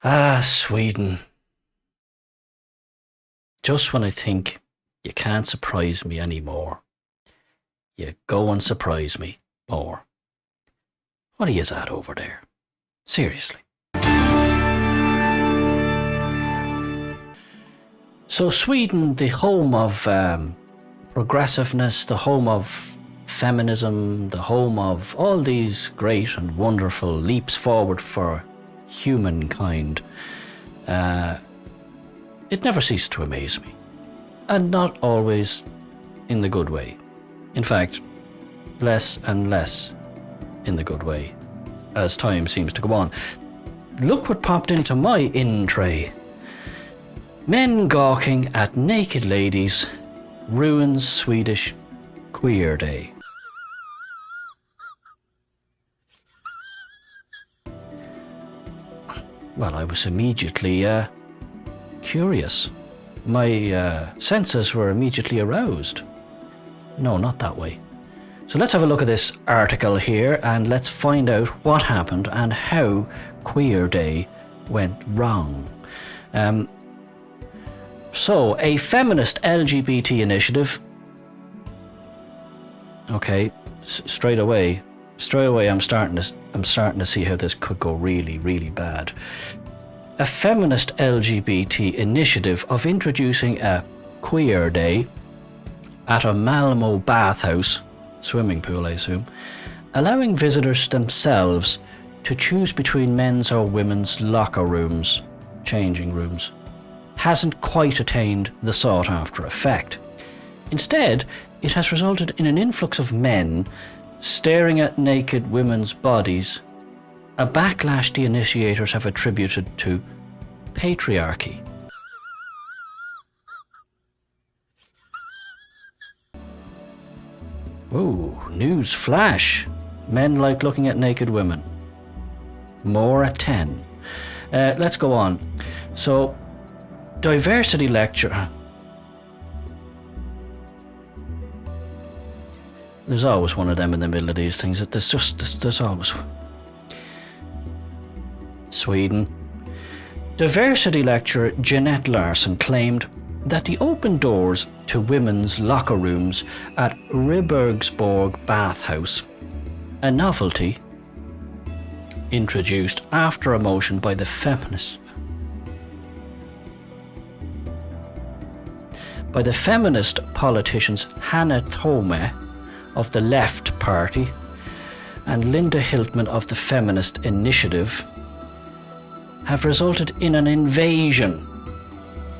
Ah, Sweden. Just when I think you can't surprise me anymore, you go and surprise me more. What are you at over there? Seriously. So Sweden, the home of progressiveness, the home of feminism, the home of all these great and wonderful leaps forward for humankind, it never ceased to amaze me. And not always in the good way. In fact, less and less in the good way as time seems to go on. Look what popped into my in-tray. Men gawking at naked ladies ruins Swedish Queer Day. Well, I was immediately curious. My senses were immediately aroused. No, not that way. So let's have a look at this article here and let's find out what happened and how Queer Day went wrong. So, a feminist LGBT initiative. Okay, straight away, I'm starting to see how this could go really, really bad. A feminist LGBT initiative of introducing a Queer Day at a Malmo bathhouse, swimming pool I assume, allowing visitors themselves to choose between men's or women's locker rooms, changing rooms, hasn't quite attained the sought after effect. Instead, it has resulted in an influx of men staring at naked women's bodies, a backlash the initiators have attributed to patriarchy. Ooh, news flash. Men like looking at naked women. More at 10. Let's go on. So, diversity lecture. There's always one of them in the middle of these things. There's always. Sweden. Diversity lecturer Jeanette Larsson claimed that the open doors to women's locker rooms at Ribergsborg bathhouse, a novelty introduced after a motion by the feminist politicians Hannah Thome of the Left Party and Linda Hiltman of the Feminist Initiative, have resulted in an invasion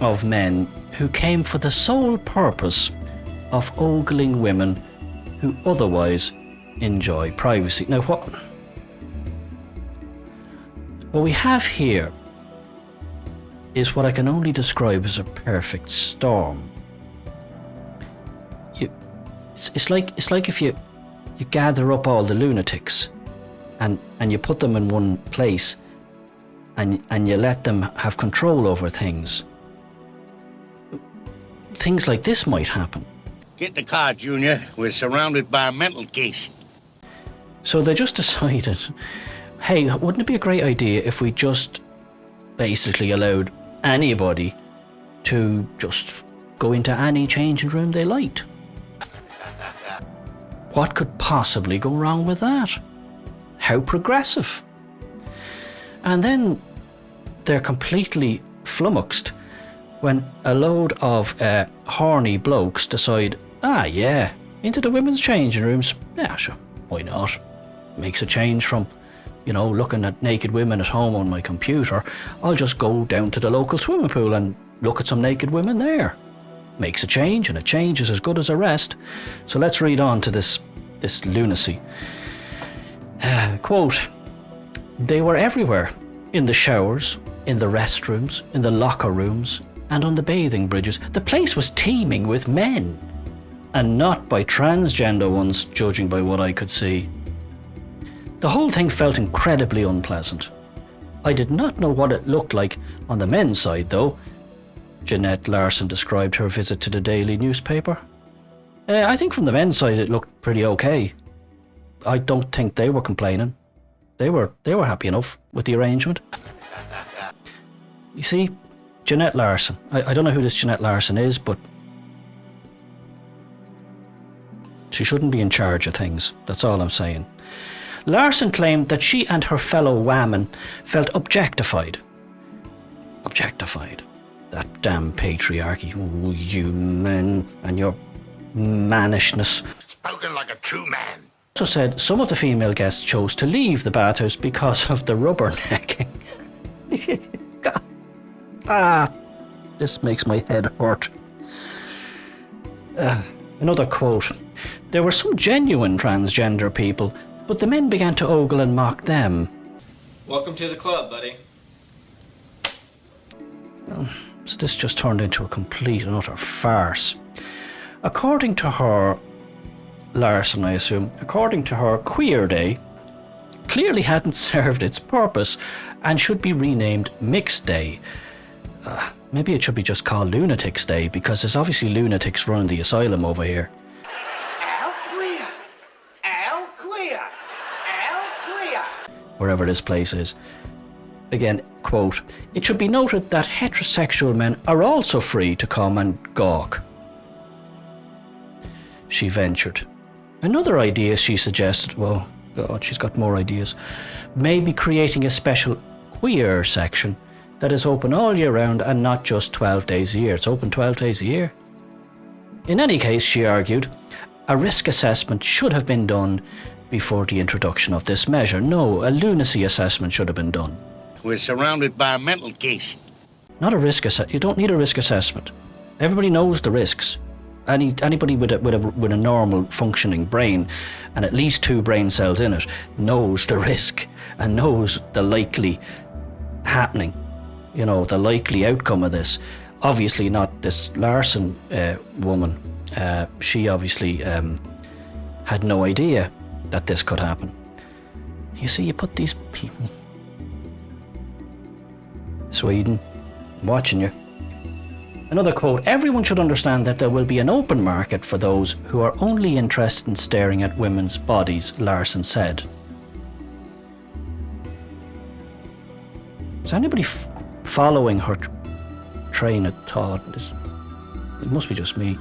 of men who came for the sole purpose of ogling women who otherwise enjoy privacy. Now what we have here is what I can only describe as a perfect storm. It's like if you gather up all the lunatics and you put them in one place and you let them have control over things. Things like this might happen. Get in the car, Junior. We're surrounded by a mental case. So they just decided, hey, wouldn't it be a great idea if we just basically allowed anybody to just go into any changing room they liked? What could possibly go wrong with that? How progressive. And then they're completely flummoxed when a load of horny blokes decide, into the women's changing rooms. Yeah, sure, why not? Makes a change from, looking at naked women at home on my computer. I'll just go down to the local swimming pool and look at some naked women there. Makes a change, and a change is as good as a rest. So let's read on to this lunacy. Quote, they were everywhere, in the showers, in the restrooms, in the locker rooms, and on the bathing bridges. The place was teeming with men, and not by transgender ones, judging by what I could see. The whole thing felt incredibly unpleasant. I did not know what it looked like on the men's side, though. Jeanette Larsson described her visit to the daily newspaper. I think from the men's side it looked pretty okay. I don't think they were complaining. They were happy enough with the arrangement. You see, Jeanette Larson. I don't know who this Jeanette Larson is, but she shouldn't be in charge of things. That's all I'm saying. Larson claimed that she and her fellow women felt objectified. Objectified. That damn patriarchy. Oh, you men and your mannishness. Spoken like a true man. Also said some of the female guests chose to leave the bathhouse because of the rubbernecking. God. This makes my head hurt. Another quote. There were some genuine transgender people, but the men began to ogle and mock them. Welcome to the club, buddy. So this just turned into a complete and utter farce. According to her, Larson, I assume, according to her, Queer Day clearly hadn't served its purpose and should be renamed Mixed Day. Maybe it should be just called Lunatics Day, because there's obviously lunatics running the asylum over here. Al queer! Al queer! Al queer! Wherever this place is. Again, quote, it should be noted that heterosexual men are also free to come and gawk. She ventured. Another idea she suggested, well, God, she's got more ideas, maybe creating a special queer section that is open all year round and not just 12 days a year. It's open 12 days a year. In any case, she argued, a risk assessment should have been done before the introduction of this measure. No, a lunacy assessment should have been done. We're surrounded by a mental case. Not a risk assessment. You don't need a risk assessment. Everybody knows the risks. Anybody with a normal functioning brain and at least 2 brain cells in it knows the risk and knows the likely happening. You know, the likely outcome of this. Obviously not this Larson woman. She obviously had no idea that this could happen. You see, you put these people... Sweden, I'm watching you. Another quote, everyone should understand that there will be an open market for those who are only interested in staring at women's bodies, Larson said. Is anybody following her train of thought? It must be just me.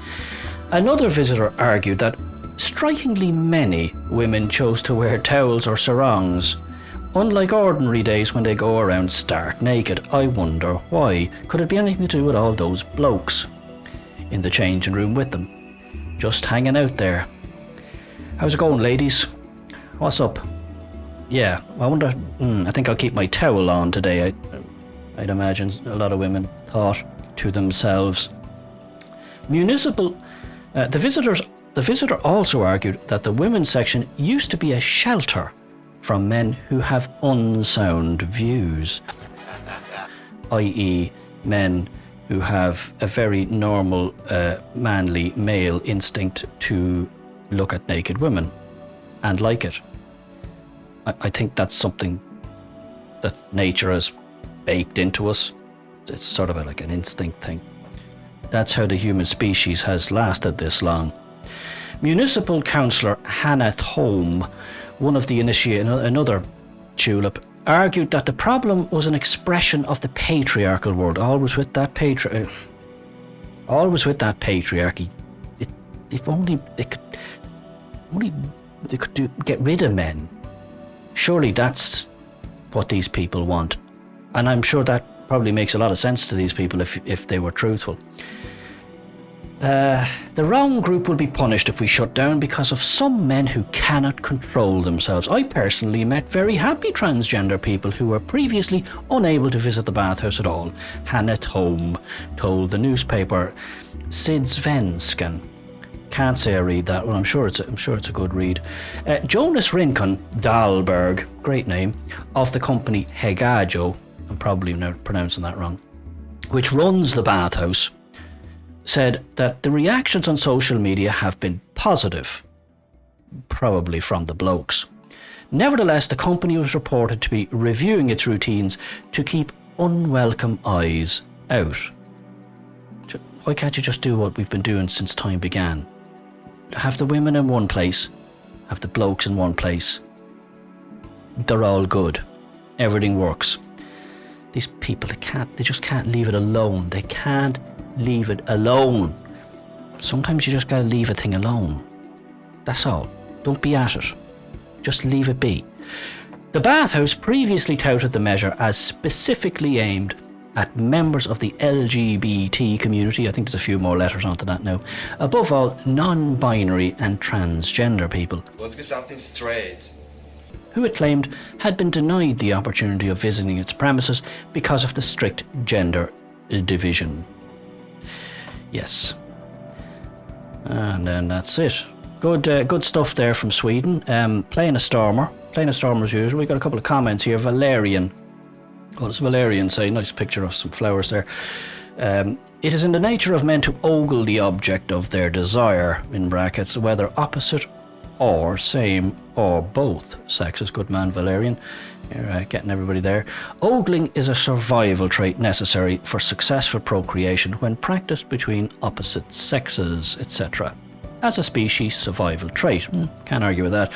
Another visitor argued that strikingly many women chose to wear towels or sarongs. Unlike ordinary days when they go around stark naked, I wonder why. Could it be anything to do with all those blokes in the changing room with them? Just hanging out there. How's it going, ladies? What's up? Yeah, I wonder... I think I'll keep my towel on today. I'd imagine a lot of women thought to themselves. The visitor also argued that the women's section used to be a shelter from men who have unsound views, i.e. men who have a very normal, manly male instinct to look at naked women and like it. I think that's something that nature has baked into us. It's sort of like an instinct thing. That's how the human species has lasted this long. Municipal Councillor Hannah Thome, one of the another tulip, argued that the problem was an expression of the patriarchal world. Always with that patriarchy. If only they could get rid of men. Surely that's what these people want. And I'm sure that probably makes a lot of sense to these people if they were truthful. The wrong group will be punished if we shut down because of some men who cannot control themselves. I personally met very happy transgender people who were previously unable to visit the bathhouse at all. Hannah Thome told the newspaper Sydsvenskan. Can't say I read that one. I'm sure it's a good read. Jonas Rincon Dahlberg, great name, of the company Hegajo, I'm probably not pronouncing that wrong, which runs the bathhouse, said that the reactions on social media have been positive, probably from the blokes. Nevertheless, the company was reported to be reviewing its routines to keep unwelcome eyes out. Why can't you just do what we've been doing since time began? Have the women in one place, have the blokes in one place. They're all good. Everything works. These people, they just can't leave it alone. They can't leave it alone. Sometimes you just gotta leave a thing alone. That's all. Don't be at it. Just leave it be. The bathhouse previously touted the measure as specifically aimed at members of the LGBT community. I think there's a few more letters onto that now. Above all, non-binary and transgender people. Let's get something straight. Who it claimed had been denied the opportunity of visiting its premises because of the strict gender division. Yes. And then that's it. Good stuff there from Sweden. Playing a stormer as usual. We got a couple of comments here. Valerian. What does Valerian say? Nice picture of some flowers there. It is in the nature of men to ogle the object of their desire, in brackets, whether opposite or same or both sexes. Good man, Valerian. You're getting everybody there. Ogling is a survival trait necessary for successful procreation when practiced between opposite sexes, etc. As a species survival trait. Can't argue with that.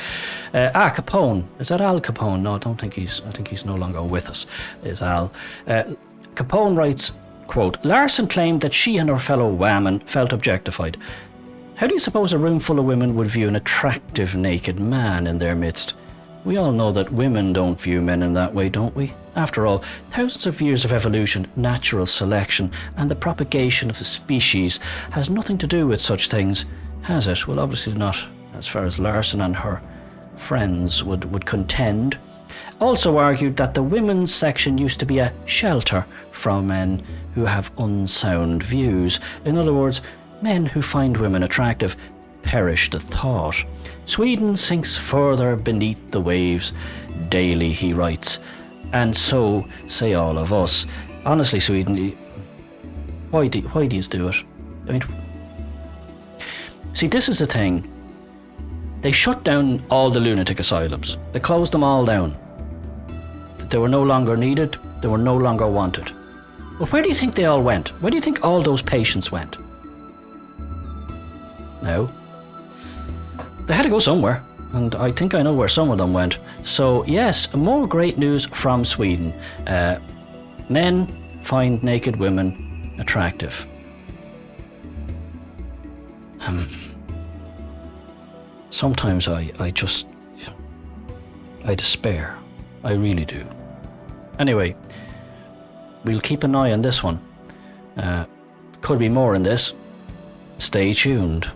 Capone. Is that Al Capone? No, I think he's no longer with us. Is Al. Capone writes, quote, Larson claimed that she and her fellow whammon felt objectified. How do you suppose a room full of women would view an attractive naked man in their midst? We all know that women don't view men in that way, don't we? After all, thousands of years of evolution, natural selection, and the propagation of the species has nothing to do with such things, has it? Well, obviously not, as far as Larson and her friends would contend. Also argued that the women's section used to be a shelter from men who have unsound views. In other words, men who find women attractive. Perish the thought. Sweden sinks further beneath the waves daily, he writes, and so say all of us. Honestly, Sweden, why do you do it? I mean, see, this is the thing. They shut down all the lunatic asylums. They closed them all down. They were no longer needed. They were no longer wanted. But where do you think they all went? Where do you think all those patients went? No. They had to go somewhere, and I think I know where some of them went. So yes, more great news from Sweden. Men find naked women attractive. Sometimes I despair. I really do. Anyway, we'll keep an eye on this one. Could be more in this. Stay tuned.